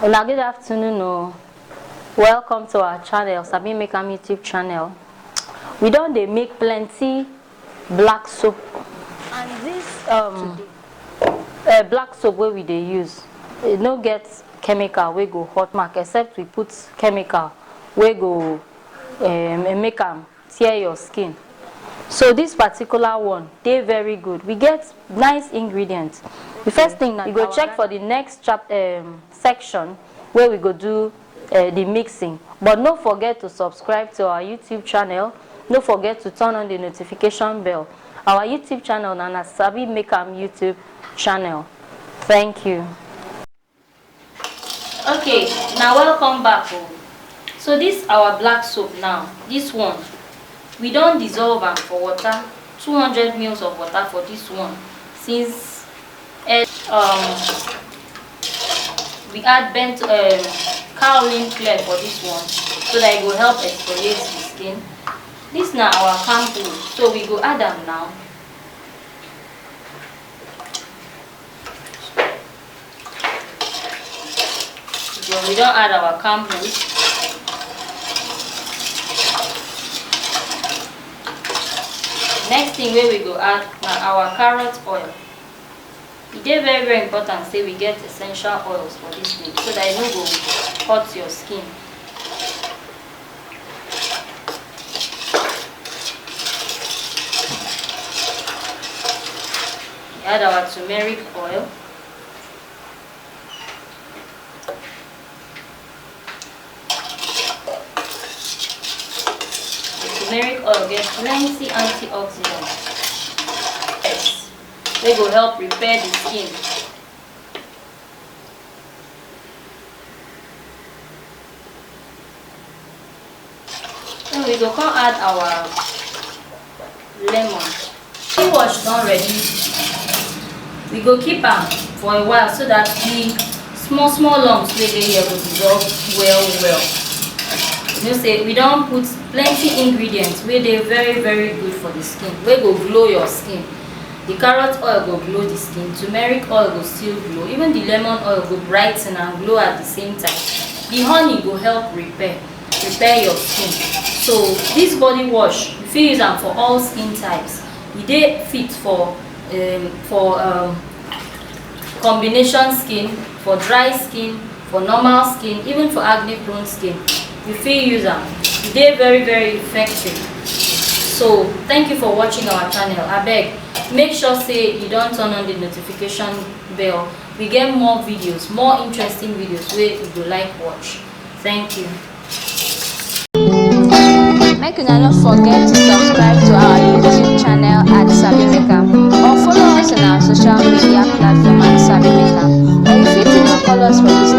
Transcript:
Well, good afternoon. Welcome to our channel, Sabi Makeup YouTube channel. We don't they make plenty black soap, and this black soap where we they use, it no get chemical we go hot mark, except we put chemical we go make them tear your skin. So this particular one, they very good. We get nice ingredients. The first thing now, you go check for the next section where we go do the mixing. But don't forget to subscribe to our YouTube channel. Don't forget to turn on the notification bell. Our YouTube channel and Sabi Makeup YouTube channel. Thank you. Okay, now welcome back. So this our black soap now. This one, we don't dissolve them for water. 200 ml of water for this one. Since we add bent kaolin clear for this one, so that it will help exfoliate the skin. This now our shampoo, so we go add them now. So we don't add our shampoo. Next thing where we go add now our carrot oil. It is very very important say we get essential oils for this thing, so that it no go hurt your skin. We add our turmeric oil. Turmeric oil gets plenty antioxidants. Yes. They will help repair the skin. Then we go come add our lemon. The wash done ready. We go keep them for a while so that the small lumps wey dey here will dissolve well. You know, say we don't put plenty ingredients where they very good for the skin. We go glow your skin. The carrot oil go glow the skin. Turmeric oil go still glow. Even the lemon oil go brighten and glow at the same time. The honey go help repair your skin. So this body wash, you fit use them for all skin types. E dey fit for combination skin, for dry skin, for normal skin, even for acne prone skin. You fit use them. E dey very effective. So thank you for watching our channel. Abeg, make sure say you don't turn on the notification bell. We get more videos, more interesting videos where you go like watch. Thank you. Make una not forget to subscribe to our YouTube channel at Sabi Makeup, or follow us on our social media platform at Sabi Makeup. Or if you fit call us for this